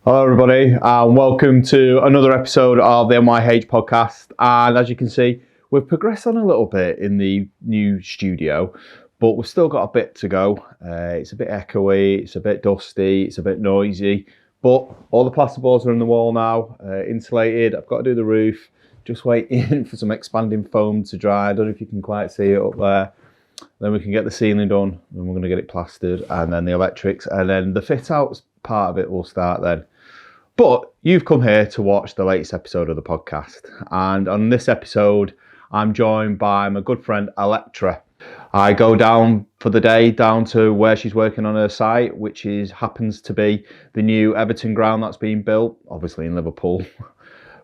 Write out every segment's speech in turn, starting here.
Hello everybody and welcome to another episode of the NYH podcast, and as you can see we've progressed on a little bit in the new studio, but we've still got a bit to go. It's a bit echoey, it's a bit dusty, it's a bit noisy, but all the plasterboards are in the wall now, insulated. I've got to do the roof, just waiting for some expanding foam to dry. I don't know if you can quite see it up there. Then we can get the ceiling done, and we're going to get it plastered, and then the electrics, and then the fit outs part of it will start then. But you've come here to watch the latest episode of the podcast, and on this episode I'm joined by my good friend Elektra. I go down for the day down to where she's working on her site, which happens to be the new Everton ground that's being built, obviously in Liverpool.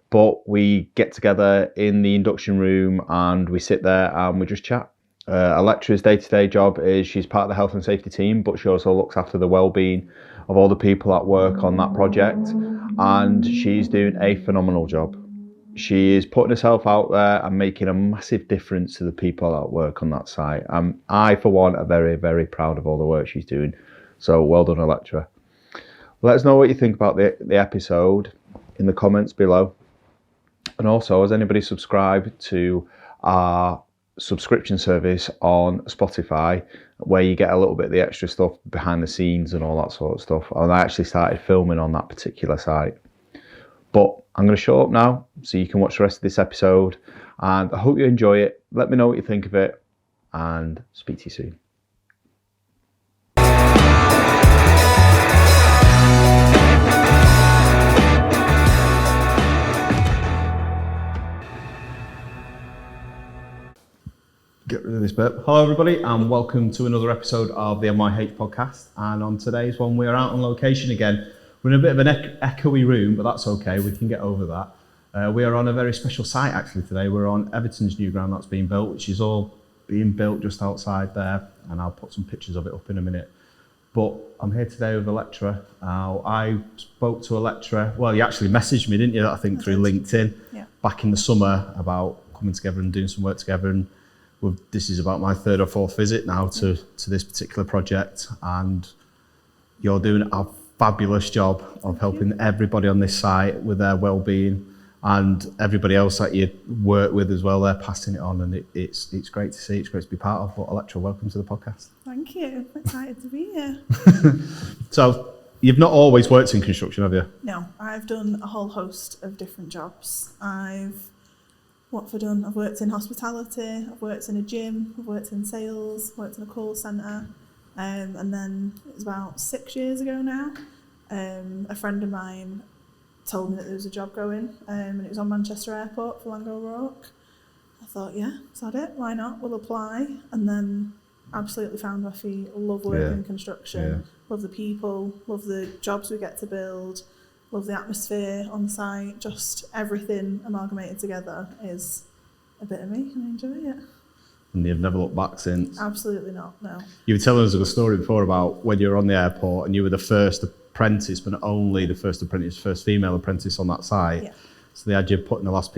But we get together in the induction room and we sit there and we just chat. Elektra's day-to-day job is she's part of the health and safety team, but she also looks after the well-being of all the people that work on that project, and she's doing a phenomenal job. She is putting herself out there and making a massive difference to the people that work on that site. I, for one, are very, very proud of all the work she's doing. So well done, Elektra. Let us know what you think about the episode in the comments below. And also, has anybody subscribed to our subscription service on Spotify, where you get a little bit of the extra stuff behind the scenes and all that sort of stuff? And I actually started filming on that particular site. But I'm going to show up now so you can watch the rest of this episode, and I hope you enjoy it. Let me know what you think of it, and speak to you soon. Get rid of this bit. Hello everybody and welcome to another episode of the NYH podcast, and on today's one we're out on location again. We're in a bit of an echoey room, but that's okay, we can get over that. We are on a very special site actually today. We're on Everton's new ground that's being built, which is all being built just outside there, and I'll put some pictures of it up in a minute. But I'm here today with Elektra. I spoke to Elektra, well, you actually messaged me, didn't you, I think through LinkedIn, back in the summer about coming together and doing some work together. And this is about my third or fourth visit now to this particular project, and you're doing a fabulous job of helping everybody on this site with their well-being, and everybody else that you work with as well. They're passing it on, and it's great to see. It's great to be part of. But Elektra, welcome to the podcast. Thank you. I'm excited to be here. So you've not always worked in construction, have you? No, I've done a whole host of different jobs. What have I done? I've worked in hospitality, I've worked in a gym, I've worked in sales, worked in a call centre, and then it was about 6 years ago now, a friend of mine told me that there was a job going, and it was on Manchester Airport for Laing O'Rourke. I thought, yeah, sod it, why not, we'll apply, and then absolutely found my feet. Love working in construction, love the people, love the jobs we get to build, love the atmosphere on site, just everything amalgamated together is a bit of me, and I enjoy it. And you've never looked back since? Absolutely not, no. You were telling us a story before about when you were on the airport and you were the first apprentice, but not only the first apprentice, first female apprentice on that site. Yeah. So they had you putting the last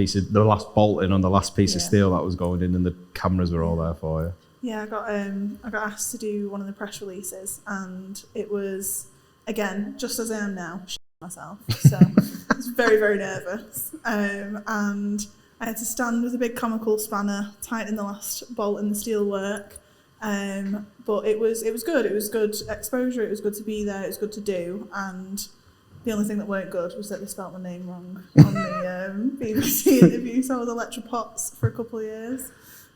bolt in on the last piece of steel that was going in, and the cameras were all there for you. Yeah, I got asked to do one of the press releases, and it was, again, just as I am now, myself, so I was very, very nervous, and I had to stand with a big comical spanner tightening the last bolt in the steel work, but it was good. It was good exposure, it was good to be there, it was good to do, and the only thing that weren't good was that they spelt my name wrong on the BBC interview, so I was Elektra Potts for a couple of years,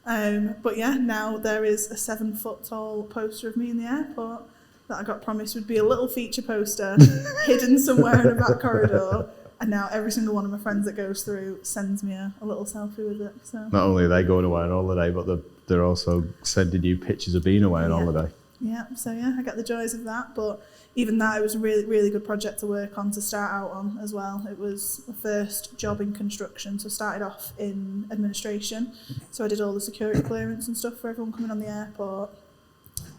but yeah, now there is a 7-foot tall poster of me in the airport that I got promised would be a little feature poster hidden somewhere in a back corridor, and now every single one of my friends that goes through sends me a little selfie with it. So not only are they going away on holiday, but they're also sending you pictures of being away on holiday. Yeah, so yeah, I get the joys of that, but even that, it was a really, really good project to work on, to start out on as well. It was my first job in construction, so I started off in administration, so I did all the security clearance and stuff for everyone coming on the airport,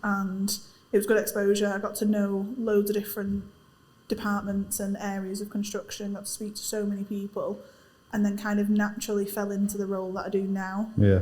and it was good exposure. I got to know loads of different departments and areas of construction, got to speak to so many people, and then kind of naturally fell into the role that I do now. Yeah.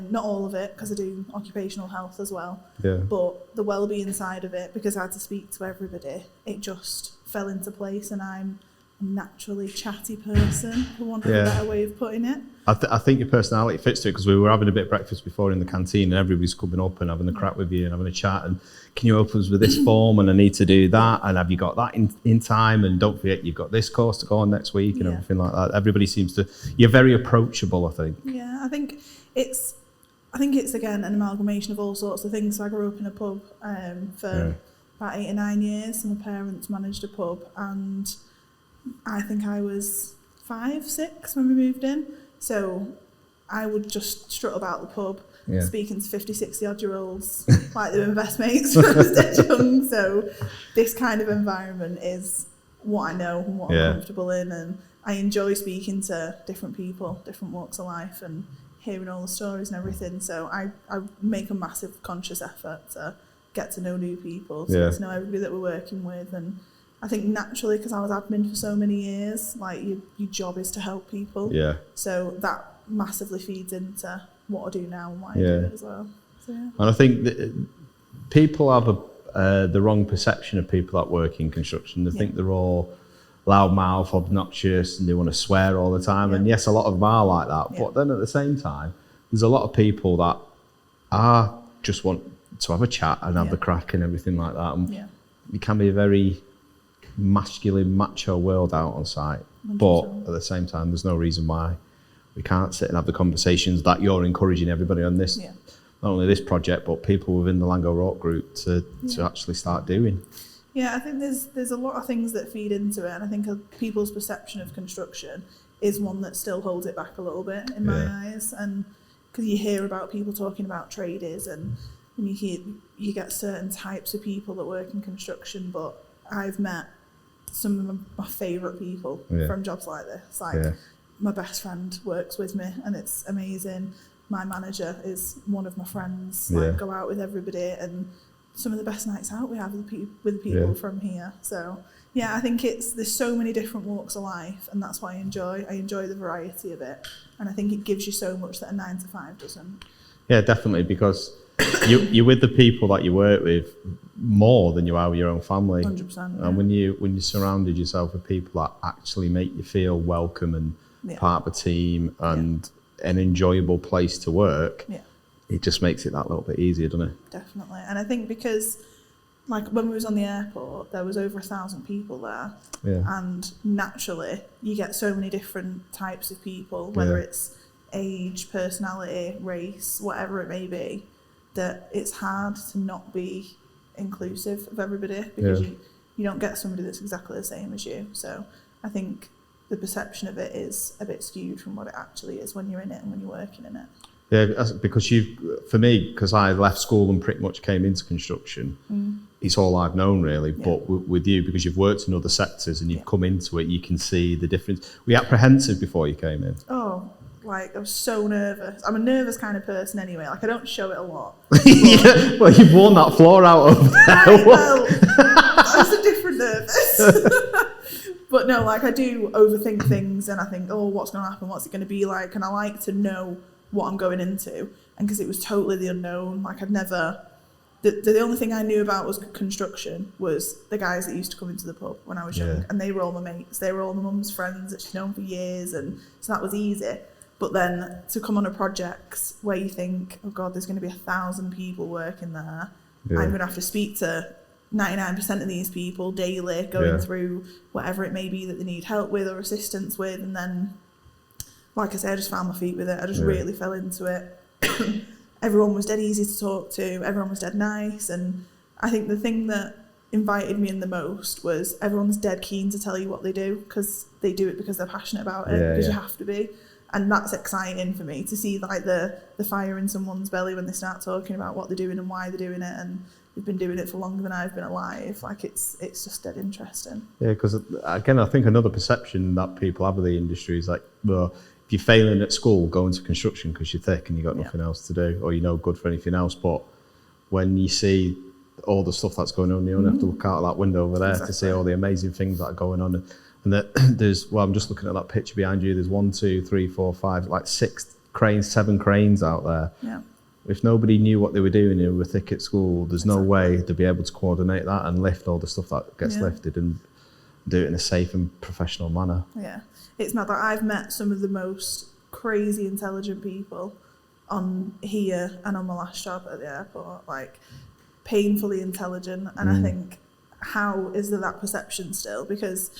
Not all of it, because I do occupational health as well. Yeah. But the well-being side of it, because I had to speak to everybody, it just fell into place, and I'm a naturally chatty person, for want of a better way of putting it. I think your personality fits to it, because we were having a bit of breakfast before in the canteen and everybody's coming up and having a crack with you and having a chat and can you help us with this form and I need to do that and have you got that in time and don't forget you've got this course to go on next week and everything like that. Everybody seems to, you're very approachable, I think. Yeah, I think it's again an amalgamation of all sorts of things. So I grew up in a pub for about 8 or 9 years, and my parents managed a pub, and I think I was 5, 6 when we moved in. So I would just strut about the pub, speaking to 50, 60 odd year olds like they were best mates when I was dead young. So this kind of environment is what I know and what I'm comfortable in, and I enjoy speaking to different people, different walks of life, and hearing all the stories and everything. So I make a massive conscious effort to get to know new people, to get to know everybody that we're working with. And I think naturally, because I was admin for so many years, like your job is to help people. Yeah. So that massively feeds into what I do now and why I do it as well. So, And I think that people have the wrong perception of people that work in construction. They think they're all loudmouth, obnoxious, and they want to swear all the time. And yes, a lot of them are like that. But then at the same time, there's a lot of people that are just want to have a chat and have the crack and everything like that. And it can be a very masculine, macho world out on site. 100%. But at the same time, there's no reason why we can't sit and have the conversations that you're encouraging everybody on this, not only this project, but people within the Laing O'Rourke group to actually start doing. Yeah, I think there's a lot of things that feed into it, and I think people's perception of construction is one that still holds it back a little bit in my eyes. And because you hear about people talking about traders, and you get certain types of people that work in construction, but I've met some of my favourite people from jobs like this. Like my best friend works with me, and it's amazing. My manager is one of my friends. Like go out with everybody, and some of the best nights out we have with the people from here. So yeah, I think there's so many different walks of life, and that's what I enjoy. I enjoy the variety of it, and I think it gives you so much that a 9 to 5 doesn't. Yeah, definitely, because you're with the people that you work with more than you are with your own family. 100%. And when you surrounded yourself with people that actually make you feel welcome and part of a team and an enjoyable place to work, it just makes it that little bit easier, doesn't it? Definitely. And I think because, like, when we was on the airport, there was over 1,000 people there. Yeah. And naturally, you get so many different types of people, whether it's age, personality, race, whatever it may be, that it's hard to not be inclusive of everybody, because you don't get somebody that's exactly the same as you. So I think the perception of it is a bit skewed from what it actually is when you're in it and when you're working in it. Yeah, because for me, because I left school and pretty much came into construction, it's all I've known really. But with you, because you've worked in other sectors and you've come into it, you can see the difference. Were you apprehensive before you came in? Oh, like I was so nervous. I'm a nervous kind of person anyway. Like I don't show it a lot. Well, you've worn that floor out of there. Well, that's a different nervous. But no, like I do overthink things, and I think, oh, what's going to happen? What's it going to be like? And I like to know what I'm going into. And because it was totally the unknown, like I'd never... The only thing I knew about was construction was the guys that used to come into the pub when I was young, and they were all my mates. They were all my mum's friends that she'd known for years, and so that was easy. But then to come on a project where you think, oh God, there's going to be 1,000 people working there. I'm going to have to speak to 99% of these people daily, going through whatever it may be that they need help with or assistance with. And then, like I said, I just found my feet with it. I just really fell into it. Everyone was dead easy to talk to. Everyone was dead nice. And I think the thing that invited me in the most was everyone's dead keen to tell you what they do, because they do it because they're passionate about it, because you have to be. And that's exciting for me, to see like the fire in someone's belly when they start talking about what they're doing and why they're doing it, and they've been doing it for longer than I've been alive. Like it's just dead interesting. Yeah, because again, I think another perception that people have of the industry is like, well, if you're failing at school, go into construction because you're thick and you've got nothing else to do, or you're no good for anything else. But when you see all the stuff that's going on, you only have to look out that window over there to see all the amazing things that are going on. And that there's, well, I'm just looking at that picture behind you. There's 1, 2, 3, 4, 5, like 6 cranes, 7 cranes out there. Yeah. If nobody knew what they were doing and were thick at school, there's no way they'd be able to coordinate that and lift all the stuff that gets lifted. And do it in a safe and professional manner. Yeah, it's mad that I've met some of the most crazy intelligent people on here and on my last job at the airport, like painfully intelligent. And I think, how is there that perception still? Because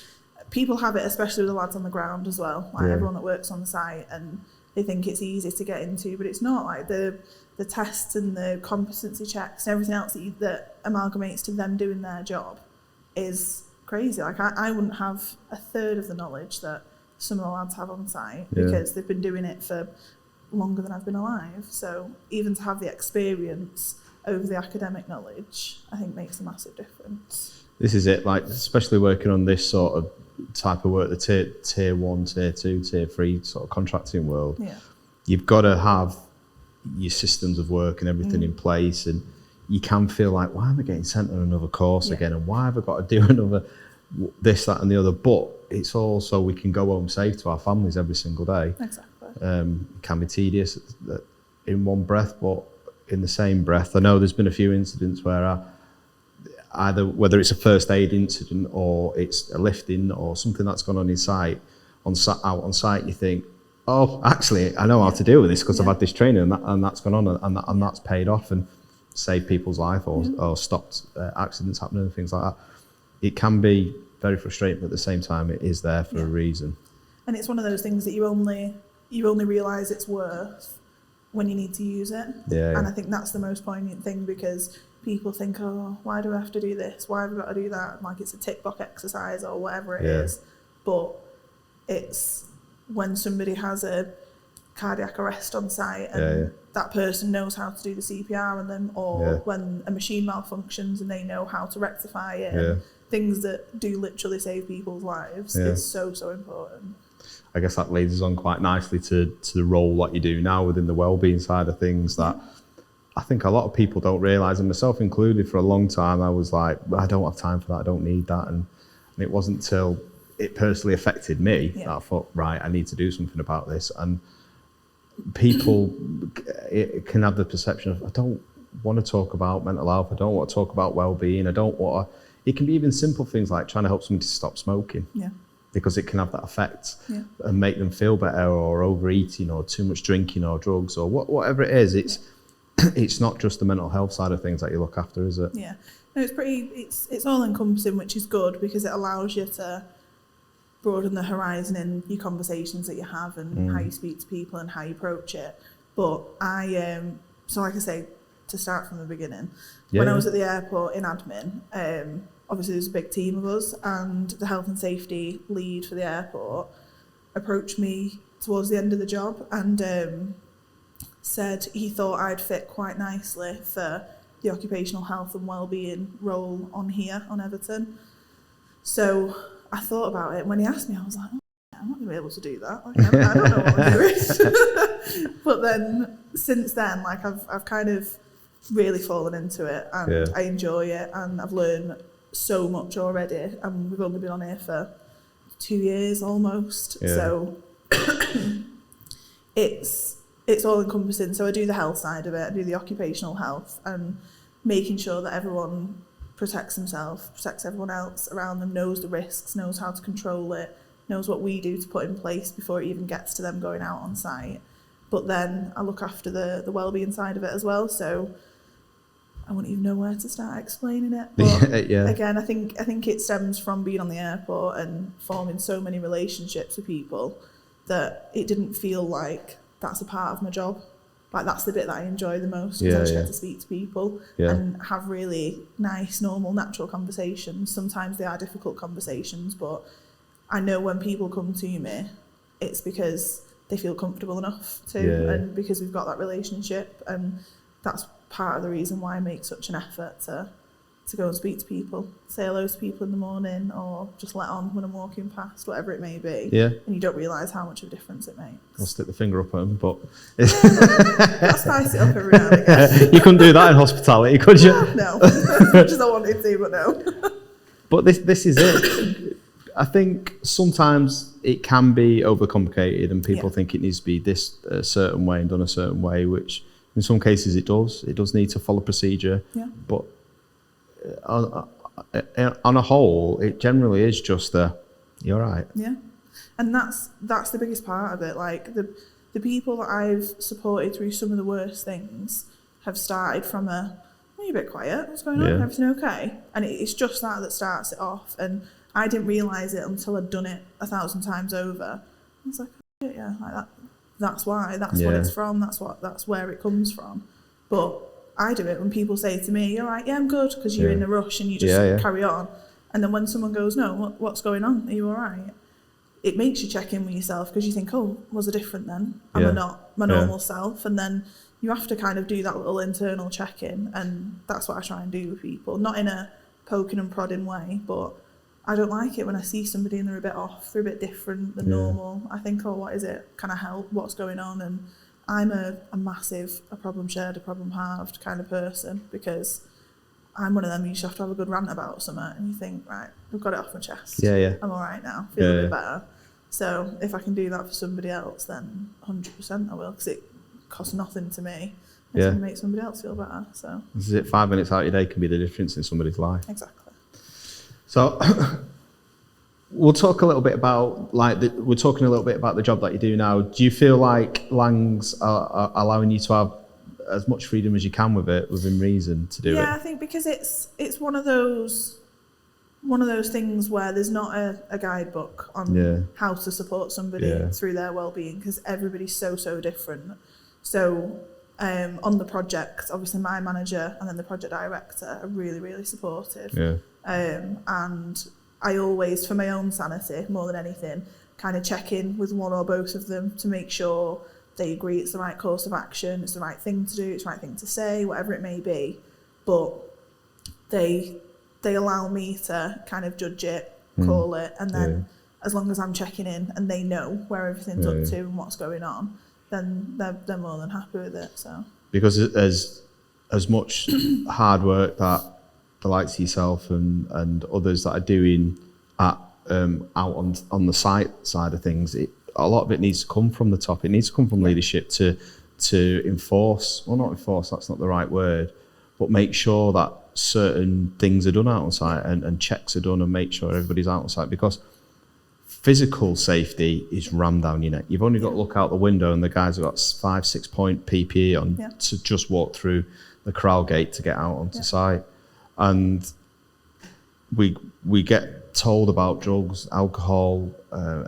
people have it, especially with the lads on the ground as well, like everyone that works on the site, and they think it's easy to get into, but it's not. Like the tests and the competency checks and everything else that amalgamates to them doing their job is crazy. Like I wouldn't have a third of the knowledge that some of the lads have on site because they've been doing it for longer than I've been alive. So even to have the experience over the academic knowledge, I think makes a massive difference. This is it, like especially working on this sort of type of work, the tier 1, tier 2, tier 3 sort of contracting world. Yeah. You've got to have your systems of work and everything in place, and you can feel like, why am I getting sent on another course again, and why have I got to do another this, that and the other? But it's all so we can go home safe to our families every single day. Exactly. It can be tedious in one breath, but in the same breath, I know there's been a few incidents where either whether it's a first aid incident or it's a lifting or something that's gone on out on site, you think, oh, actually, I know how to deal with this because I've had this training and that's gone on and that's paid off and saved people's life or stopped accidents happening and things like that. It can be very frustrating, but at the same time, it is there for a reason. And it's one of those things that you only realise it's worth when you need to use it. And I think that's the most poignant thing, because people think, oh, why do I have to do this? Why have I got to do that? Like it's a tick box exercise or whatever it is. But it's when somebody has a cardiac arrest on site and that person knows how to do the CPR on them, or when a machine malfunctions and they know how to rectify it. And things that do literally save people's lives is so important. I guess that leads us on quite nicely to the role that you do now within the wellbeing side of things that I think a lot of people don't realise, and myself included. For a long time I was like, I don't have time for that, I don't need that, and it wasn't until it personally affected me that I thought, right, I need to do something about this. And people can have the perception of, I don't want to talk about mental health, I don't want to talk about well-being, I don't want to. It can be even simple things like trying to help somebody to stop smoking, because it can have that effect and make them feel better, or overeating, or too much drinking, or drugs, or whatever it is. It's not just the mental health side of things that you look after, is it? Yeah, no, it's all encompassing, which is good because it allows you to broaden the horizon in your conversations that you have and how you speak to people and how you approach it. But so like I say, to start from the beginning, when I was at the airport in admin, obviously there's a big team of us, and the health and safety lead for the airport approached me towards the end of the job and said he thought I'd fit quite nicely for the occupational health and wellbeing role on here on Everton. So I thought about it. When he asked me, I was like, oh, I'm not going to be able to do that. Like, I don't know what I'm doing. But then since then, like I've kind of really fallen into it, and I enjoy it, and I've learned so much already, and we've only been on here for 2 years almost. So it's all encompassing. So I do the health side of it, I do the occupational health, and making sure that everyone protects themselves, protects everyone else around them, knows the risks, knows how to control it, knows what we do to put in place before it even gets to them going out on site. But then I look after the wellbeing side of it as well, so I wouldn't even know where to start explaining it. But again, I think it stems from being on the airport and forming so many relationships with people that it didn't feel like that's a part of my job. Like that's the bit that I enjoy the most, because I just get to speak to people and have really nice, normal, natural conversations. Sometimes they are difficult conversations, but I know when people come to me, it's because they feel comfortable enough to, and because we've got that relationship, and that's part of the reason why I make such an effort to go and speak to people, say hello to people in the morning, or just let on when I'm walking past, whatever it may be. And you don't realise how much of a difference it makes. I'll stick the finger up at them, but I'll spice it up every now and again. You couldn't do that in hospitality, could you? No, as much as I wanted to, but no. But this is it. I think sometimes it can be overcomplicated, and people think it needs to be this a certain way and done a certain way, which in some cases it does. It does need to follow procedure. But on a whole, it generally is just you're right. Yeah. And that's the biggest part of it. Like the people that I've supported through some of the worst things have started from you're a bit quiet, what's going on? Yeah. Everything okay? And it's just that starts it off. And I didn't realise it until I'd done it 1,000 times over. I was like, oh, yeah, like that. That's why. That's what it's from. That's where it comes from. But I do it when people say to me, "You're right, yeah, I'm good," because you're in a rush and you just carry on. And then when someone goes, "No, what's going on? Are you all right?" It makes you check in with yourself because you think, "Oh, was I different then? Am I not my normal self?" And then you have to kind of do that little internal check-in, and that's what I try and do with people. Not in a poking and prodding way, but I don't like it when I see somebody and they're a bit off, they're a bit different than normal. I think, oh, what is it? Can I help? What's going on? And I'm a massive, a problem shared, a problem halved kind of person, because I'm one of them, you just have to have a good rant about something and you think, right, I've got it off my chest. I'm all right now, feel a bit better. So if I can do that for somebody else, then 100% I will, because it costs nothing to me. It's going to make somebody else feel better. So this is it. 5 minutes out of your day can be the difference in somebody's life. Exactly. So we'll talk a little bit about, we're talking a little bit about the job that you do now. Do you feel like Lang's are allowing you to have as much freedom as you can with it, within reason, to do it? Yeah, I think because it's one of those things where there's not a guidebook on how to support somebody through their well-being, because everybody's so different. So on the project, obviously my manager and then the project director are really supportive. And I always, for my own sanity more than anything, kind of check in with one or both of them to make sure they agree it's the right course of action, it's the right thing to do, it's the right thing to say, whatever it may be. But they allow me to kind of judge it, call it, and then as long as I'm checking in and they know where everything's up to and what's going on, then they're more than happy with it. So because as much hard work that the likes of yourself and others that are doing out on the side of things, a lot of it needs to come from the top. It needs to come from leadership to enforce, well, not enforce, that's not the right word, but make sure that certain things are done out on site and checks are done and make sure everybody's out on site, because physical safety is rammed down your neck. You've only got to look out the window and the guys have got 5-6 point PPE on to just walk through the corral gate to get out onto site. And we get told about drugs, alcohol,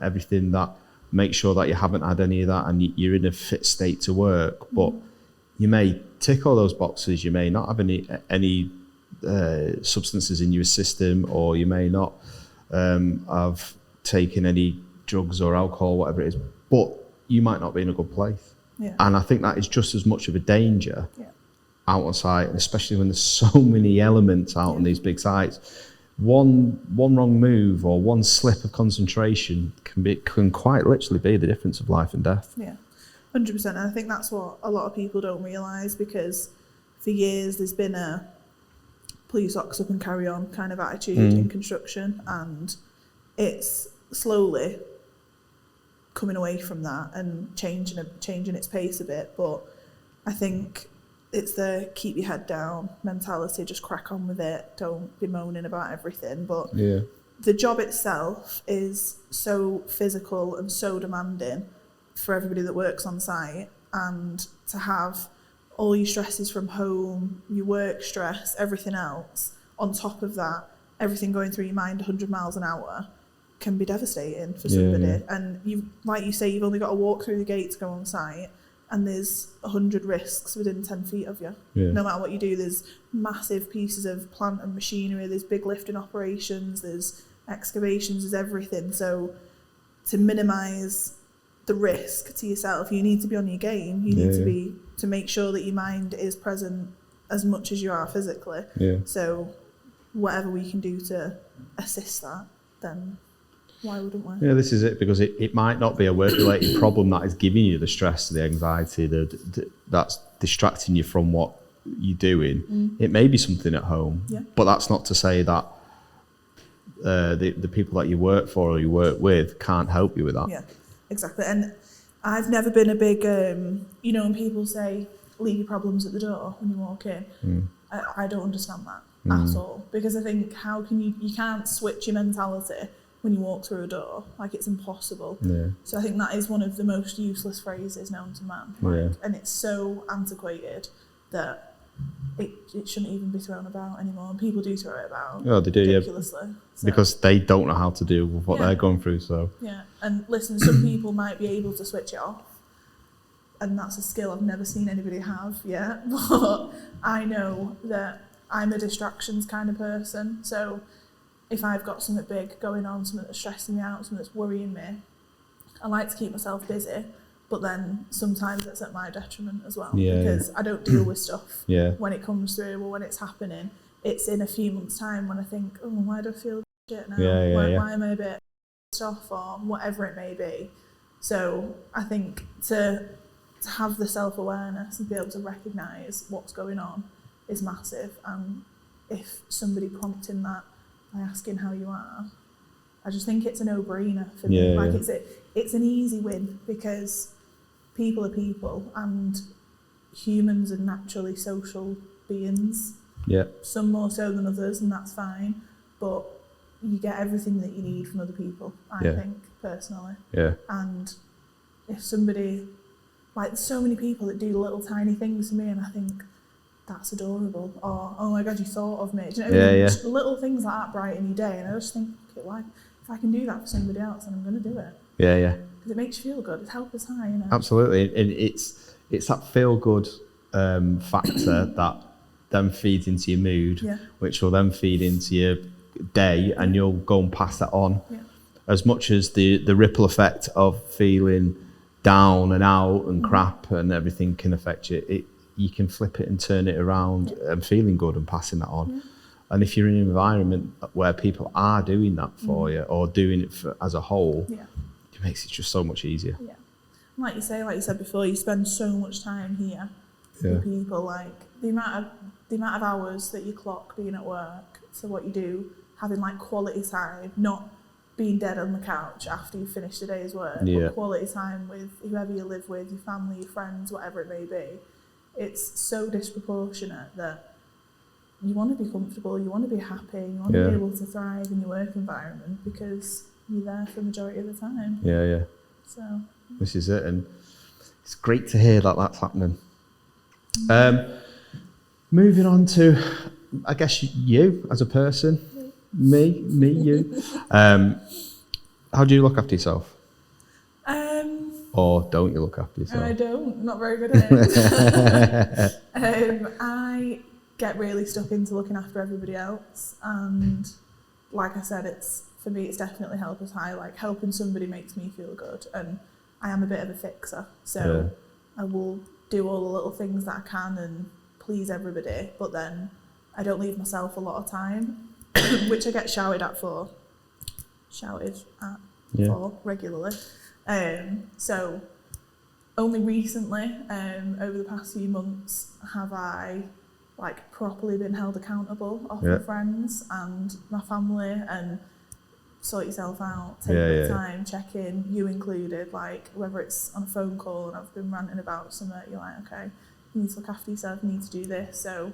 everything, that make sure that you haven't had any of that and you're in a fit state to work. But you may tick all those boxes, you may not have any substances in your system, or you may not have taken any drugs or alcohol, whatever it is, but you might not be in a good place. And I think that is just as much of a danger out on site, and especially when there's so many elements out on these big sites. One wrong move or one slip of concentration can quite literally be the difference of life and death. 100%. And I think that's what a lot of people don't realise, because for years there's been a pull your socks up and carry on kind of attitude in construction, and it's slowly coming away from that and changing its pace a bit. But I think it's the keep your head down mentality, just crack on with it, don't be moaning about everything. But the job itself is so physical and so demanding for everybody that works on site, and to have all your stresses from home, your work stress, everything else, on top of that, everything going through your mind 100 miles an hour, can be devastating for somebody. And you, like you say, you've only got to walk through the gate to go on site, and there's 100 risks within 10 feet of you. No matter what you do, there's massive pieces of plant and machinery, there's big lifting operations, there's excavations, there's everything. So to minimise the risk to yourself, you need to be on your game. You need to make sure that your mind is present as much as you are physically. So whatever we can do to assist that, then why wouldn't we? This is it, because it might not be a work-related problem that is giving you the stress, the anxiety, that's distracting you from what you're doing. It may be something at home, but that's not to say that the people that you work for or you work with can't help you with that. Exactly. And I've never been a big, when people say, leave your problems at the door when you walk in, I don't understand that. at all, because I think how can you can't switch your mentality when you walk through a door, like it's impossible. So I think that is one of the most useless phrases known to man, like, and it's so antiquated that it shouldn't even be thrown about anymore, and people do throw it about they do, ridiculously, so. Because they don't know how to deal with what they're going through. So and listen, some people might be able to switch it off, and that's a skill I've never seen anybody have yet, but I know that I'm a distractions kind of person. So if I've got something big going on, something that's stressing me out, something that's worrying me, I like to keep myself busy, but then sometimes it's at my detriment as well, because I don't deal with stuff when it comes through or when it's happening. It's in a few months' time when I think, oh, why do I feel shit now? Why am I a bit pissed off, or whatever it may be? So I think to have the self-awareness and be able to recognise what's going on is massive, and if somebody prompting that by asking how you are, I just think it's a no-brainer for me. Like it's an easy win, because people are people, and humans are naturally social beings. Some more so than others, and that's fine, but you get everything that you need from other people, I think, personally. And if somebody, like, there's so many people that do little tiny things for me, and I think that's adorable, or oh my god, you thought of me. Do you know, just little things like that brighten your day, and I just think, okay, like, if I can do that for somebody else, then I'm going to do it. Because it makes you feel good. It's helpers high, you know. Absolutely, and it's that feel good factor that then feeds into your mood, which will then feed into your day, and you'll go and pass that on. As much as the ripple effect of feeling down and out and crap and everything can affect you, you can flip it and turn it around and feeling good and passing that on. And if you're in an environment where people are doing that for you, or doing it as a whole, it makes it just so much easier. Like you said before, you spend so much time here with people. Like the amount of hours that you clock being at work, so what you do, having like quality time, not being dead on the couch after you've finished the day's work, but quality time with whoever you live with, your family, your friends, whatever it may be. It's so disproportionate that you want to be comfortable, you want to be happy, you want to be able to thrive in your work environment, because you're there for the majority of the time. So this is it, and it's great to hear that that's happening. Moving on to, I guess, you as a person, you. How do you look after yourself? Or don't you look after yourself? I don't. Not very good at it. I get really stuck into looking after everybody else, and like I said, for me it's definitely helpers high. Like, helping somebody makes me feel good, and I am a bit of a fixer, so I will do all the little things that I can and please everybody, but then I don't leave myself a lot of time, which I get shouted at for regularly. So only recently, over the past few months, have I like properly been held accountable off my friends and my family, and sort yourself out, take the time, check in, you included, like whether it's on a phone call and I've been ranting about something, you're like, okay, you need to look after yourself, you need to do this. So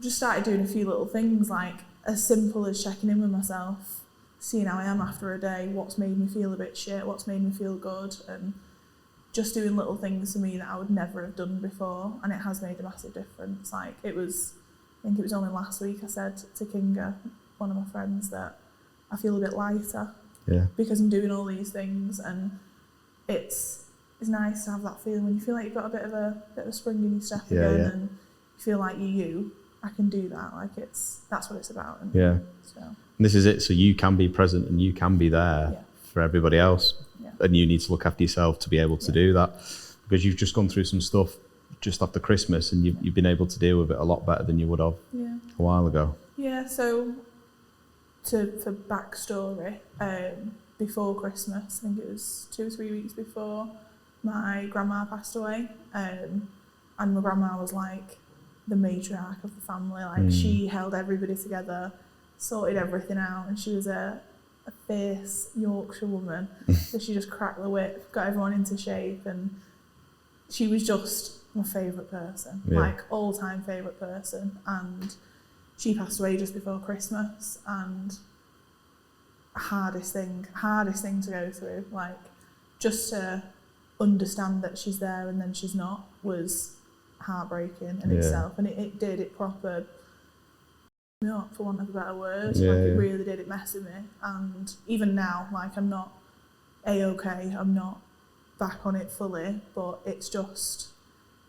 just started doing a few little things, like as simple as checking in with myself, seeing how I am after a day, what's made me feel a bit shit, what's made me feel good, and just doing little things for me that I would never have done before, and it has made a massive difference. Like I think it was only last week I said to Kinga, one of my friends, that I feel a bit lighter because I'm doing all these things, and it's nice to have that feeling when you feel like you've got a bit of a spring in your step again, and you feel like you I can do that. Like that's what it's about. And so. And this is it. So you can be present and you can be there for everybody else, and you need to look after yourself to be able to do that, because you've just gone through some stuff just after Christmas, and you've been able to deal with it a lot better than you would have a while ago. So for backstory, before Christmas, I think it was 2 or 3 weeks before, my grandma passed away, and my grandma was like the matriarch of the family. Like she held everybody together, sorted everything out, and she was a fierce Yorkshire woman. So she just cracked the whip, got everyone into shape, and she was just my favourite person, like all-time favourite person. And she passed away just before Christmas, and hardest thing to go through, like just to understand that she's there and then she's not, was heartbreaking in itself. And it proper me up, for want of a better word. It really did. It messed with me. And even now, like, I'm not A-okay, I'm not back on it fully, but it's just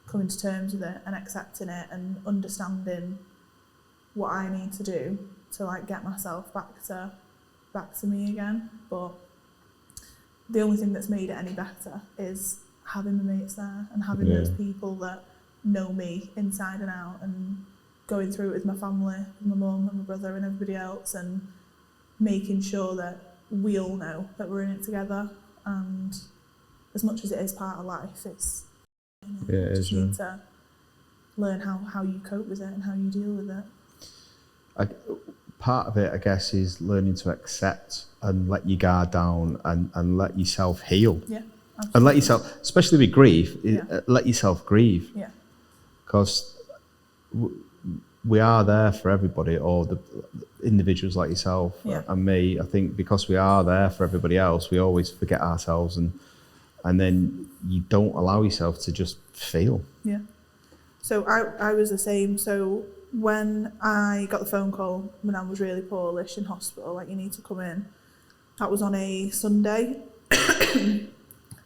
coming to terms with it and accepting it and understanding what I need to do to, like, get myself back to me again. But the only thing that's made it any better is having my mates there and having those people that know me inside and out, and going through it with my family, with my mum and my brother and everybody else, and making sure that we all know that we're in it together. And as much as it is part of life, it's you just need to learn how you cope with it and how you deal with it. Part of it, I guess, is learning to accept and let your guard down and let yourself heal. Yeah, absolutely. And let yourself, especially with grief, let yourself grieve. Yeah. Because we are there for everybody, or the individuals like yourself and me. I think because we are there for everybody else, we always forget ourselves, and then you don't allow yourself to just feel. Yeah. So I was the same. So when I got the phone call when I was really poorlish in hospital, like, you need to come in, that was on a Sunday.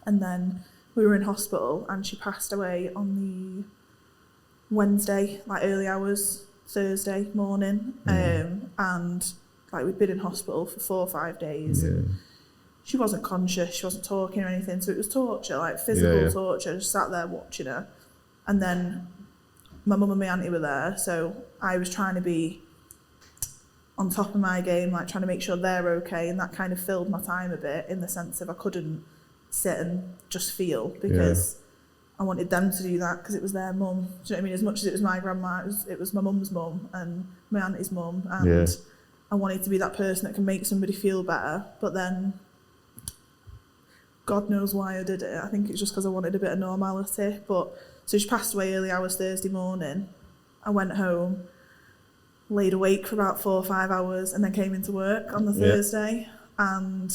And then we were in hospital, and she passed away on the Wednesday, like early hours, Thursday morning. And like, we'd been in hospital for 4 or 5 days. And she wasn't conscious, she wasn't talking or anything, so it was torture, like physical torture. Just sat there watching her. And then my mum and my auntie were there, so I was trying to be on top of my game, like trying to make sure they're okay, and that kind of filled my time a bit, in the sense of I couldn't sit and just feel, because I wanted them to do that, because it was their mum. Do you know what I mean? As much as it was my grandma, it was my mum's mum and my auntie's mum, and I wanted to be that person that can make somebody feel better. But then, God knows why I did it. I think it's just because I wanted a bit of normality. But so she passed away early hours Thursday morning. I went home, laid awake for about 4 or 5 hours, and then came into work on the Thursday. And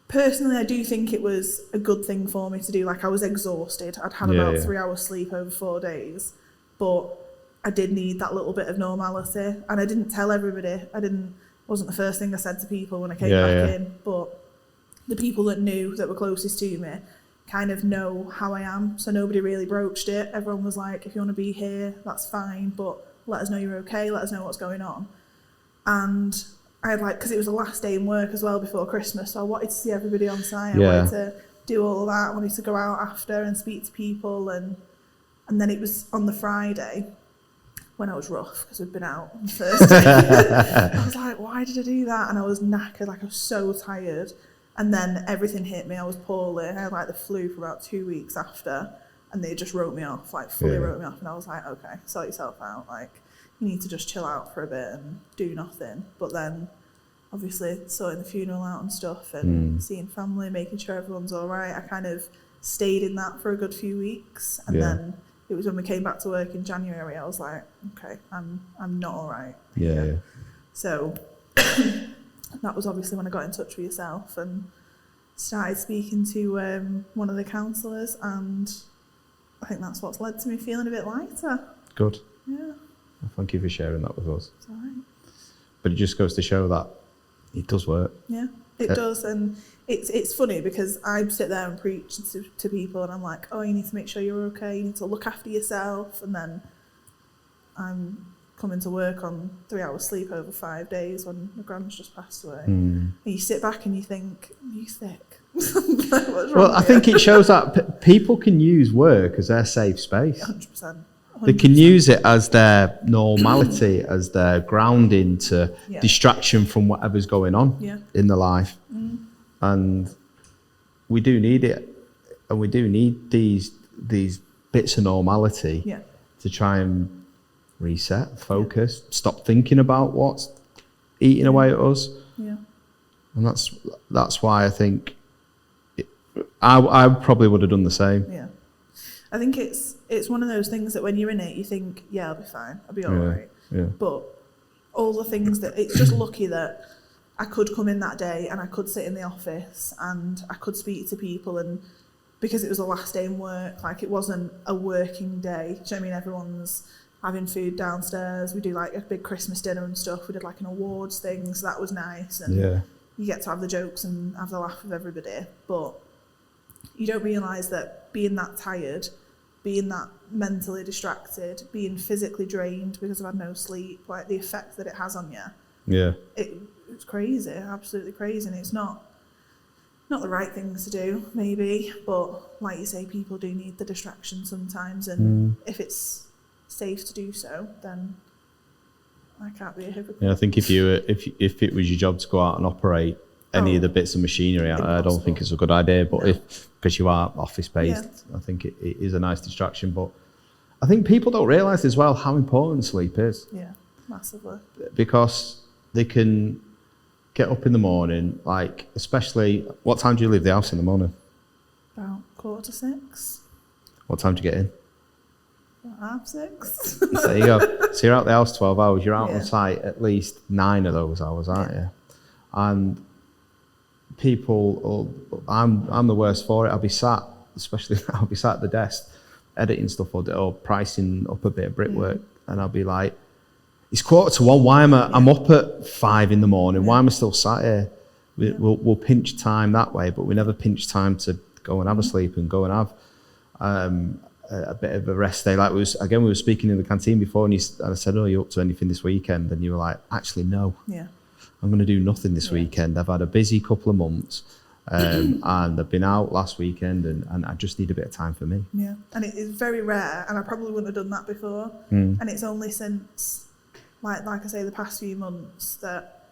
personally, I do think it was a good thing for me to do. Like, I was exhausted. I'd had about 3 hours sleep over 4 days, but I did need that little bit of normality. And I didn't tell everybody. Wasn't the first thing I said to people when I came back in, but the people that knew, that were closest to me, kind of know how I am. So nobody really broached it. Everyone was like, if you want to be here, that's fine, but let us know you're okay, let us know what's going on. And I had, like, because it was the last day in work as well before Christmas, so I wanted to see everybody on site. I wanted to do all of that. I wanted to go out after and speak to people, and then it was on the Friday when I was rough, because we'd been out on Thursday. I was like, why did I do that? And I was knackered, like, I was so tired. And then everything hit me. I was poorly. I had, like, the flu for about 2 weeks after, and they just wrote me off, like, fully wrote me off. And I was like, okay, sort yourself out. Like, you need to just chill out for a bit and do nothing. But then, obviously, sorting the funeral out and stuff, and seeing family, making sure everyone's all right. I kind of stayed in that for a good few weeks, and then it was when we came back to work in January, I was like, okay, I'm not all right. So that was obviously when I got in touch with yourself and started speaking to one of the counsellors, and I think that's what's led to me feeling a bit lighter. Good. Yeah. Well, thank you for sharing that with us. It's all right. But it just goes to show that it does work. Yeah, it does. And it's funny, because I sit there and preach to people, and I'm like, oh, you need to make sure you're okay, you need to look after yourself, and then I'm coming to work on 3 hours sleep over 5 days when my grand's just passed away. And you sit back and you think, are you sick? Well, I think it shows that people can use work as their safe space. 100%. They can use it as their normality, as their grounding, to distraction from whatever's going on in their life. And we do need it, and we do need these bits of normality to try and reset, focus, stop thinking about what's eating away at us. And that's why I think I probably would have done the same. I think it's one of those things that when you're in it, you think, I'll be fine, I'll be all right. Yeah. But all the things that, it's just lucky that I could come in that day and I could sit in the office and I could speak to people, and because it was the last day in work, like it wasn't a working day. Do you know what I mean? Everyone's having food downstairs. We do like a big Christmas dinner and stuff. We did like an awards thing, so that was nice. And you get to have the jokes and have the laugh with everybody. But you don't realise that being that tired, being that mentally distracted, being physically drained because I've had no sleep, like the effect that it has on you. Yeah. It's crazy, absolutely crazy. And it's not the right things to do, maybe, but like you say, people do need the distraction sometimes, and if it's safe to do so, then I can't be a hypocrite. Yeah, I think if it was your job to go out and operate any of the bits of machinery, I don't think it's a good idea. But because you are office based, I think it is a nice distraction. But I think people don't realise as well how important sleep is. Yeah, massively. Because they can get up in the morning, like, especially, what time do you leave the house in the morning? About 5:45. What time do you get in? About 6:30. There you go. So you're out the house 12 hours, you're out on site at least 9 of those hours, aren't you? And people, I'm the worst for it. I'll be sat at the desk editing stuff or pricing up a bit of brickwork, and I'll be like, it's 1:15. Why am I'm up at 5 in the morning? Why am I still sat here? We'll pinch time that way, but we never pinch time to go and have a sleep and go and have a bit of a rest day. Like we were speaking in the canteen before, and I said, "Oh, you up to anything this weekend?" And you were like, "Actually, no. Yeah, I'm going to do nothing this weekend. I've had a busy couple of months." And I've been out last weekend, and I just need a bit of time for me. Yeah, and it is very rare, and I probably wouldn't have done that before. And it's only since, like I say, the past few months that,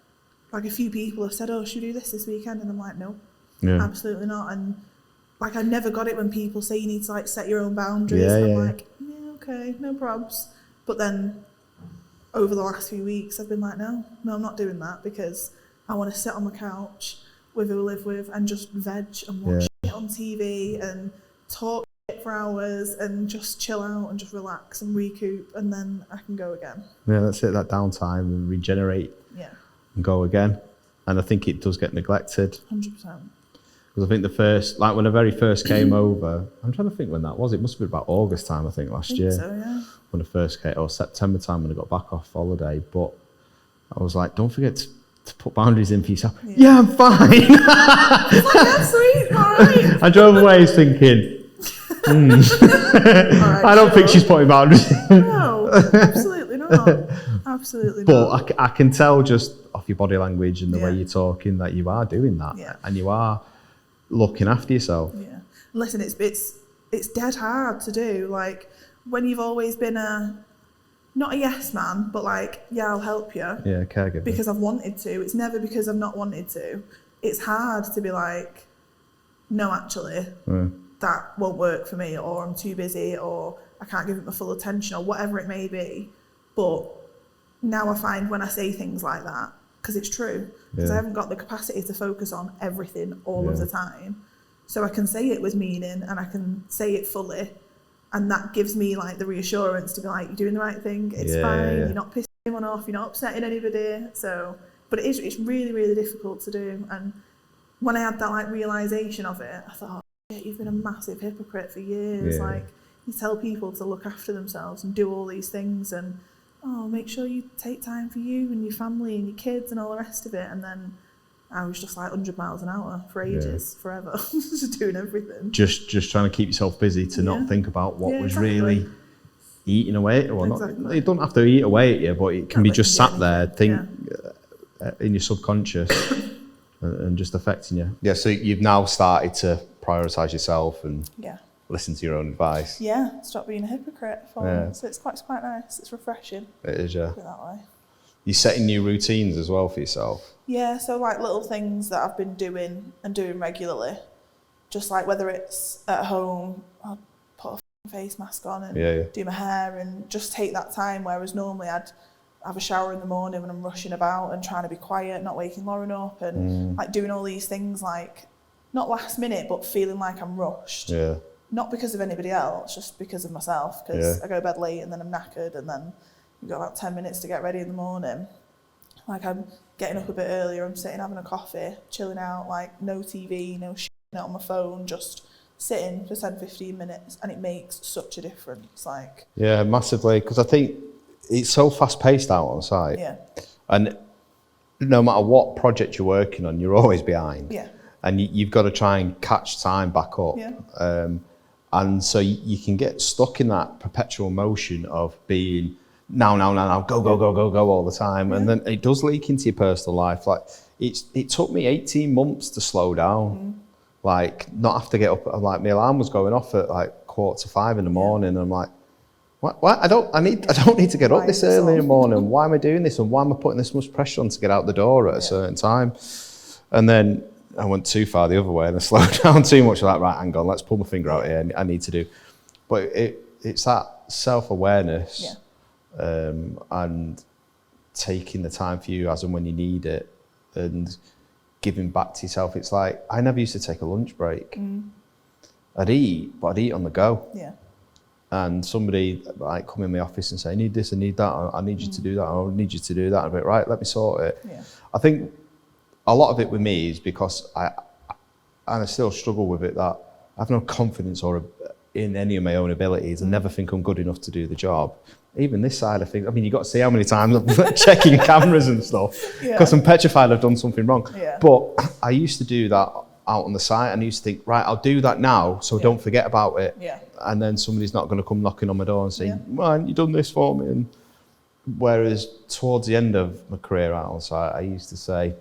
like, a few people have said, "Oh, should we do this weekend?" And I'm like, "No, absolutely not." And like, I never got it when people say you need to like set your own boundaries. I'm like, yeah, okay, no probs. But then over the last few weeks, I've been like, no, I'm not doing that, because I want to sit on the couch with who I live with and just veg and watch shit on TV and talk shit for hours and just chill out and just relax and recoup, and then I can go again. Yeah, that's it, that downtime, and regenerate and go again. And I think it does get neglected. 100%. Because I think when I very first came over, I'm trying to think when that was. It must have been about August time, I think, last year. So, yeah. When I first came, or September time when I got back off holiday. But I was like, don't forget to put boundaries in for yourself. Yeah, I'm fine. It's like, that's sweet, all right. I drove away thinking, right, I don't think she's putting boundaries in. No, absolutely not. Absolutely not. But I can tell just off your body language and the way you're talking that you are doing that. Yeah. And you are looking after yourself. Yeah. Listen, it's dead hard to do. Like, when you've always been not a yes man, but like, yeah, I'll help you. Yeah, caregiver. Because I've wanted to. It's never because I've not wanted to. It's hard to be like, no, actually, that won't work for me, or I'm too busy, or I can't give it my full attention, or whatever it may be. But now I find when I say things like that, because it's true, because I haven't got the capacity to focus on everything all of the time. So I can say it with meaning and I can say it fully, and that gives me like the reassurance to be like, you're doing the right thing, it's fine, you're not pissing anyone off, you're not upsetting anybody. So, but it's really, really difficult to do. And when I had that like realisation of it, I thought, you've been a massive hypocrite for years. Like, you tell people to look after themselves and do all these things, and make sure you take time for you and your family and your kids and all the rest of it. And then I was just like 100 miles an hour for ages, forever, just doing everything. Just trying to keep yourself busy to not think about what was really eating away. Well, not, you don't have to eat away at you, but it can be just sat there, in your subconscious and just affecting you. Yeah, so you've now started to prioritise yourself and listen to your own advice. Yeah, stop being a hypocrite. So it's quite nice. It's refreshing. It is, yeah. Put it that way. You're setting new routines as well for yourself. Yeah, so like little things that I've been doing regularly. Just like whether it's at home, I'll put a face mask on and do my hair and just take that time, whereas normally I'd have a shower in the morning when I'm rushing about and trying to be quiet, not waking Lauren up, and like doing all these things, like not last minute, but feeling like I'm rushed. Yeah. Not because of anybody else, just because of myself, because I go to bed late and then I'm knackered, and then you've got about 10 minutes to get ready in the morning. Like, I'm getting up a bit earlier, I'm sitting having a coffee, chilling out, like no TV, no shit on my phone, just sitting for 10-15 minutes, and it makes such a difference. Like, yeah, massively, because I think it's so fast paced out on site. Yeah. And no matter what project you're working on, you're always behind. Yeah. And you've got to try and catch time back up. Yeah. And so you can get stuck in that perpetual motion of being now, go all the time. And then it does leak into your personal life. Like, it took me 18 months to slow down. Like, not have to get up, like, my alarm was going off at like 4:45 in the morning. And I'm like, what? I don't need to get up this early in the morning. Why am I doing this? And why am I putting this much pressure on to get out the door at a certain time? And then I went too far the other way and I slowed down too much. Like, right, hang on, let's pull my finger out here. I need to do. But it's that self-awareness and taking the time for you as and when you need it and giving back to yourself. It's like, I never used to take a lunch break. I'd eat, but I'd eat on the go. Yeah. And somebody like come in my office and say, I need this, I need that, I need you to do that, I need you to do that. I'm like, right, let me sort it. Yeah. I think a lot of it with me is because I still struggle with it, that I have no confidence in any of my own abilities. I never think I'm good enough to do the job. Even this side of things, I mean, you got to see how many times I'm checking cameras and stuff because I'm petrified I've done something wrong. Yeah. But I used to do that out on the site, and I used to think, right, I'll do that now, so don't forget about it. Yeah. And then somebody's not going to come knocking on my door and say, man, you done this for me. And whereas towards the end of my career out on site, I used to say,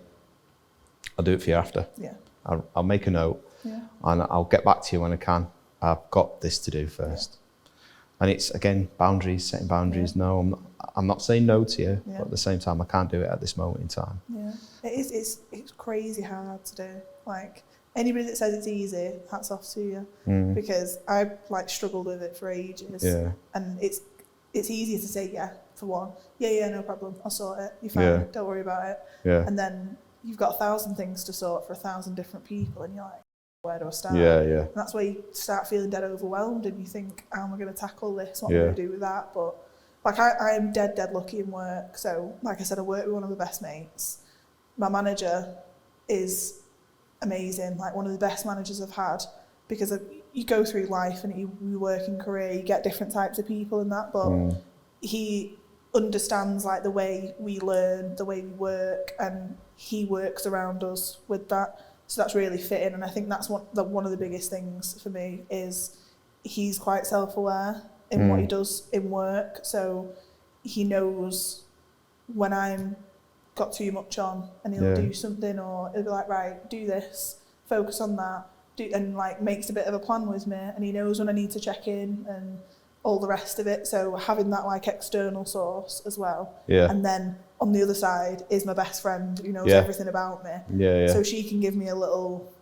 I'll do it for you after. Yeah. I'll make a note and I'll get back to you when I can. I've got this to do first. And it's, again, boundaries, setting boundaries. No, I'm not saying no to you, but at the same time, I can't do it at this moment in time. Yeah, it's crazy hard to do. Like, anybody that says it's easy, hats off to you, because I've like struggled with it for ages. Yeah. And it's easier to say for one. Yeah, no problem. I'll sort it. You're fine. Don't worry about it. Yeah. And then you've got 1,000 things to sort for 1,000 different people, and you're like, where do I start? Yeah. And that's where you start feeling dead overwhelmed, and you think, how am I going to tackle this? What am I going to do with that? But like, I am dead lucky in work. So like I said, I work with one of the best mates. My manager is amazing, like one of the best managers I've had, because you go through life and you work in career, you get different types of people and that, but he understands like the way we learn, the way we work, and he works around us with that. So that's really fitting, and I think that's one of the biggest things for me is he's quite self-aware in what he does in work. So he knows when I'm got too much on, and he'll do something, or he'll be like, right, do this, focus on that, and like makes a bit of a plan with me, and he knows when I need to check in and all the rest of it. So having that like external source as well. Yeah. And then on the other side is my best friend who knows everything about me. Yeah. So she can give me a little,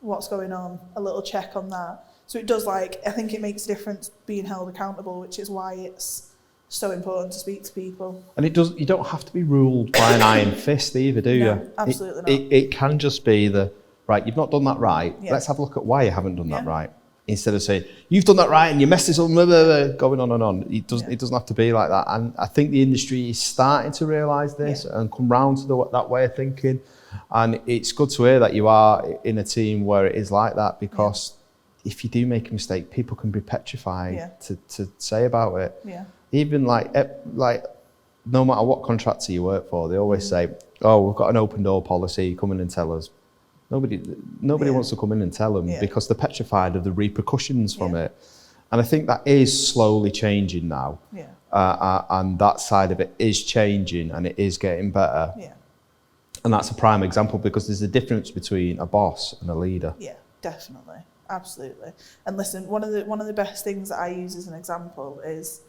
what's going on, a little check on that. So it does, like, I think it makes a difference being held accountable, which is why it's so important to speak to people. And it does, you don't have to be ruled by an iron fist either, do you? Absolutely not. It can just be right, you've not done that right. Yeah. Let's have a look at why you haven't done that right. Instead of saying, you've done that right and you messed this up, blah, blah, blah, going on and on. It doesn't have to be like that. And I think the industry is starting to realise this and come round to that way of thinking. And it's good to hear that you are in a team where it is like that, because if you do make a mistake, people can be petrified to say about it. Yeah. Even like no matter what contractor you work for, they always say, oh, we've got an open door policy, come in and tell us. Nobody wants to come in and tell them because they're petrified of the repercussions from it. And I think that is slowly changing now. Yeah. And that side of it is changing and it is getting better. Yeah. And that's a prime example, because there's a difference between a boss and a leader. Yeah, definitely. Absolutely. And listen, one of the best things that I use as an example is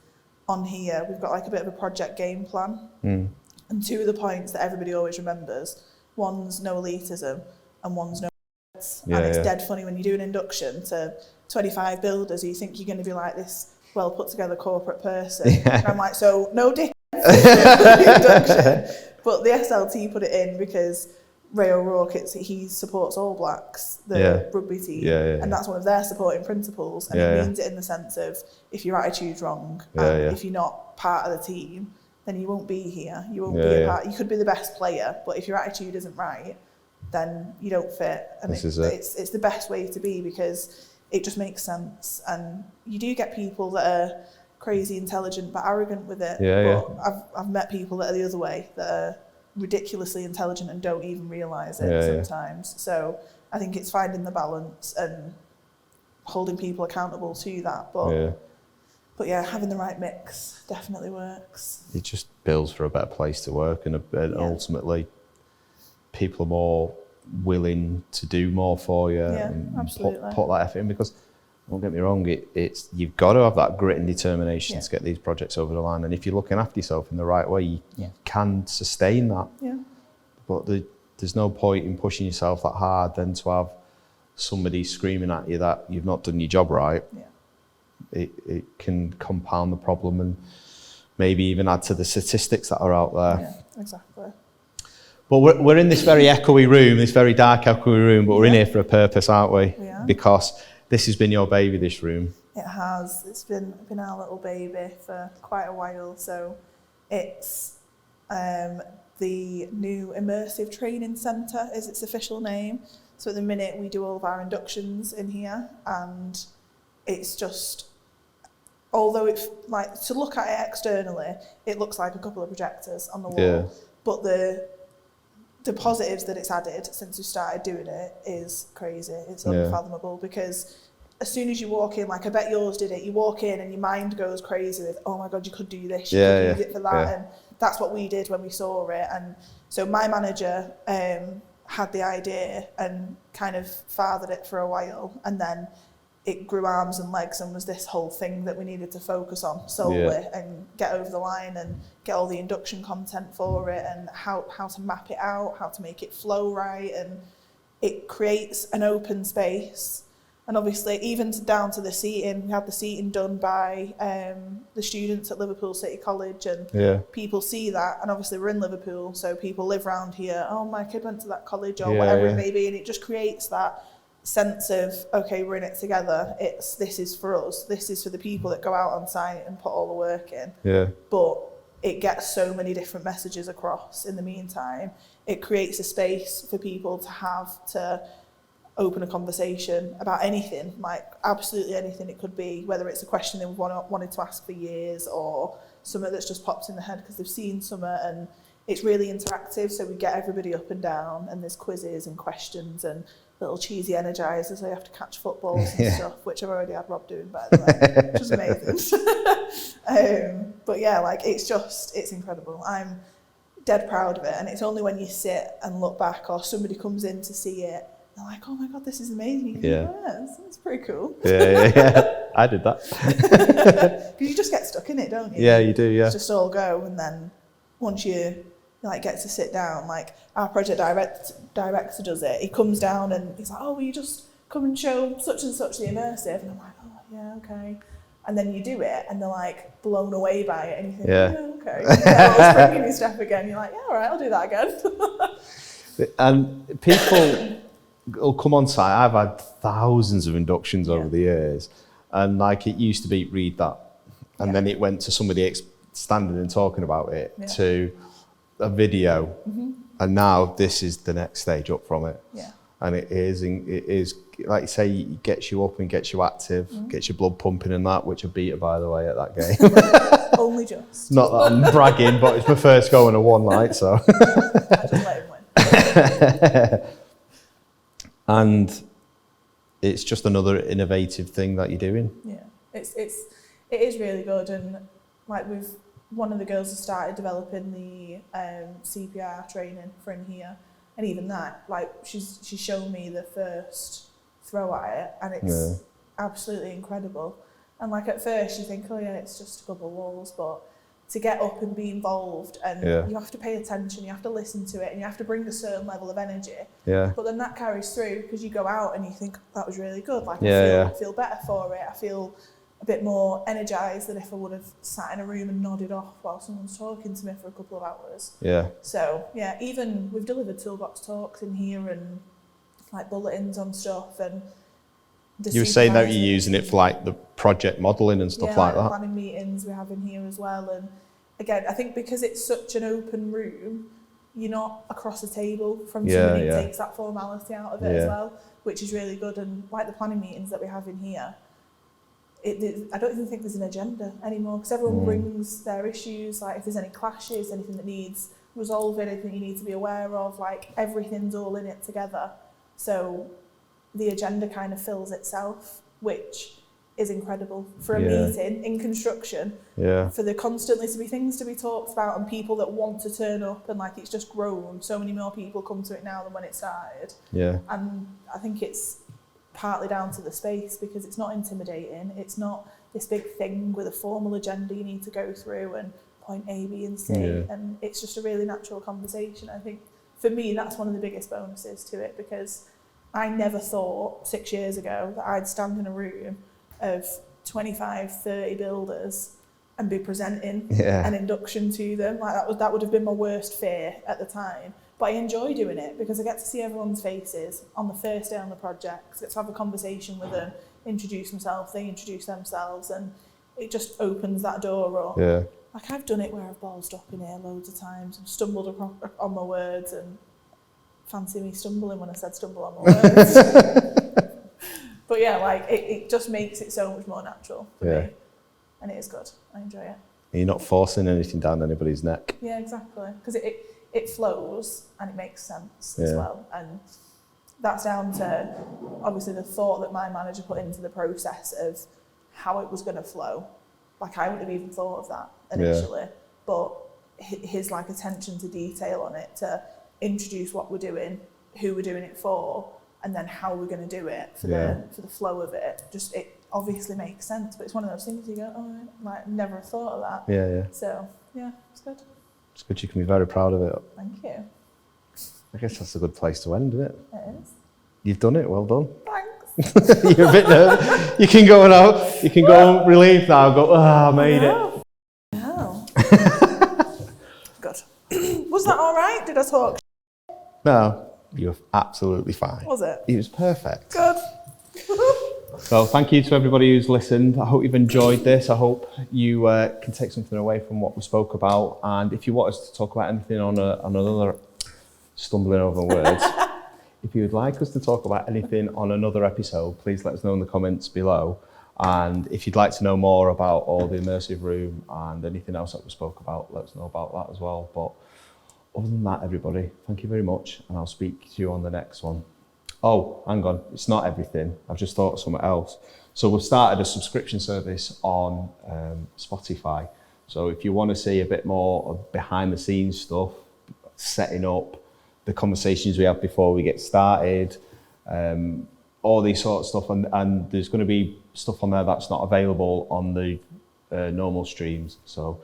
on here, we've got like a bit of a project game plan. And two of the points that everybody always remembers, one's no elitism, and one's no and it's dead funny when you do an induction to 25 builders, you think you're going to be like this well put together corporate person. And I'm like, so no dick induction. But the SLT put it in because Laing O'Rourke, he supports All Blacks, the rugby team, and that's one of their supporting principles. And it means it in the sense of, if your attitude's wrong, and if you're not part of the team, then you won't be here. You won't be a part. You could be the best player, but if your attitude isn't right, then you don't fit. And it's the best way to be, because it just makes sense. And you do get people that are crazy intelligent but arrogant with it. But I've met people that are the other way, that are ridiculously intelligent and don't even realise it sometimes. So I think it's finding the balance and holding people accountable to that. But yeah, having the right mix definitely works. It just builds for a better place to work, and ultimately people are more willing to do more for you and put that effort in, because don't get me wrong, it's you've got to have that grit and determination to get these projects over the line, and if you're looking after yourself in the right way, you can sustain that. But there's no point in pushing yourself that hard then to have somebody screaming at you that you've not done your job right. It can compound the problem and maybe even add to the statistics that are out there. Exactly. But we're in this very echoey room, this very dark echoey room, but we're in here for a purpose, aren't we? We are. Because this has been your baby, this room. It has. It's been our little baby for quite a while. So it's the new Immersive Training Centre is its official name. So at the minute we do all of our inductions in here, and it's just, although it's like, to look at it externally, it looks like a couple of projectors on the wall, but the positives that it's added since we started doing it is crazy. It's unfathomable, because as soon as you walk in, like I bet yours did it, you walk in and your mind goes crazy with, oh my God, you could do this, you could use it for that. And that's what we did when we saw it. And so my manager had the idea and kind of fathered it for a while, and then it grew arms and legs and was this whole thing that we needed to focus on solely and get over the line and get all the induction content for it, and how to map it out, how to make it flow right. And it creates an open space. And obviously, even down to the seating, we had the seating done by the students at Liverpool City College, and people see that. And obviously, we're in Liverpool, so people live around here. Oh, my kid went to that college, or whatever it may be, and it just creates that sense of, okay, we're in it together. This is for us. This is for the people that go out on site and put all the work in. But it gets so many different messages across in the meantime. It creates a space for people to have to open a conversation about anything, like absolutely anything it could be, whether it's a question they've wanted to ask for years, or something that's just popped in the head because they've seen something. And it's really interactive, so we get everybody up and down, and there's quizzes and questions and little cheesy energizers they have to catch footballs and stuff, which I've already had Rob doing, by the way, which is amazing. But yeah, like it's incredible. I'm dead proud of it, and it's only when you sit and look back, or somebody comes in to see it, they're like, oh my God, this is amazing. It's pretty cool. I did that. Because you just get stuck in it, don't you? Yeah, you do, It's just all go, and then once you like get to sit down, like our project director does it, he comes down and he's like, oh, will you just come and show such and such the immersive? And I'm like, oh yeah, okay. And then you do it and they're like blown away by it, and you think, okay. I'll spring new stuff again. You're like, yeah, all right, I'll do that again. And people will come on site. I've had thousands of inductions over the years, and like it used to be read that, and then it went to somebody standing and talking about it, to a video, and now this is the next stage up from it. And it is like you say, it gets you up and gets you active, gets your blood pumping and that, which I beat her, by the way, at that game. Only just. Not that I'm bragging, but it's my first go in a one night, so. I just let him win. And it's just another innovative thing that you're doing. It is really good. And like one of the girls has started developing the CPR training for in here, and even that, like she's shown me the first throw at it, and it's absolutely incredible. And like at first you think, oh yeah, it's just a couple of walls, but to get up and be involved, and you have to pay attention, you have to listen to it, and you have to bring a certain level of energy. But then that carries through, because you go out and you think, that was really good. Like I feel better for it. I feel a bit more energised than if I would have sat in a room and nodded off while someone's talking to me for a couple of hours. So yeah, even we've delivered toolbox talks in here and like bulletins on stuff, and you were saying that you're using it for like the project modelling and stuff like that. Planning meetings we have in here as well, and again, I think because it's such an open room, you're not across a table from somebody. It takes that formality out of it as well, which is really good. And like the planning meetings that we have in here, I don't even think there's an agenda anymore, because everyone brings their issues, like if there's any clashes, anything that needs resolving, anything you need to be aware of, like everything's all in it together. So the agenda kind of fills itself, which is incredible for a meeting in construction. For there constantly to be things to be talked about and people that want to turn up, and like it's just grown. So many more people come to it now than when it started. And I think it's partly down to the space, because it's not intimidating. It's not this big thing with a formal agenda you need to go through and point A, B and C. And it's just a really natural conversation. I think for me that's one of the biggest bonuses to it, because I never thought 6 years ago that I'd stand in a room of 25, 30 builders and be presenting an induction to them. Like that would have been my worst fear at the time. But I enjoy doing it because I get to see everyone's faces on the first day on the project. I get to have a conversation with them, introduce myself, they introduce themselves, and it just opens that door up. Like I've done it where I've ballsed up in here loads of times and stumbled on my words, and fancy me stumbling when I said stumble on my words. But yeah, like it just makes it so much more natural for me. And it is good. I enjoy it. You're not forcing anything down anybody's neck. Yeah, exactly. Because it flows and it makes sense as well. And that's down to obviously the thought that my manager put into the process of how it was going to flow. Like I wouldn't have even thought of that initially, but his like attention to detail on it, to introduce what we're doing, who we're doing it for, and then how we're going to do it for the flow of it. Just it obviously makes sense, but it's one of those things you go, oh, like never thought of that. So yeah, it's good. It's good. You can be very proud of it. Thank you. I guess that's a good place to end, isn't it? It is. You've done it. Well done. Thanks. You're a bit nervous. You can go now. You can go relieved now. Go. I made it. No. Good. Was that all right? Did I talk? No. You were absolutely fine. Was it? It was perfect. Good. So thank you to everybody who's listened. I hope you've enjoyed this. I hope you can take something away from what we spoke about. And if you want us to talk about anything on another, stumbling over words, if you would like us to talk about anything on another episode, please let us know in the comments below. And if you'd like to know more about all the immersive room and anything else that we spoke about, let us know about that as well. But other than that, everybody, thank you very much, and I'll speak to you on the next one. Oh, hang on, it's not everything. I've just thought of something else. So we've started a subscription service on Spotify. So if you want to see a bit more of behind the scenes stuff, setting up, the conversations we have before we get started, all these sort of stuff, and there's going to be stuff on there that's not available on the normal streams. So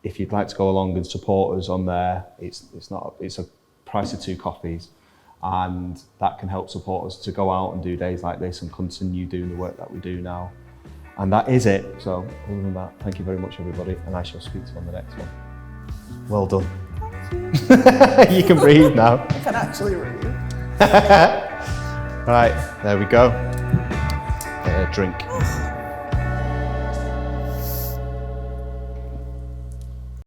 if you'd like to go along and support us on there, it's a price of 2 coffees, and that can help support us to go out and do days like this and continue doing the work that we do now. And that is it. So other than that, thank you very much, everybody, and I shall speak to you on the next one. Well done. Thank you. You can breathe now. I can actually breathe. Right, there we go. Drink.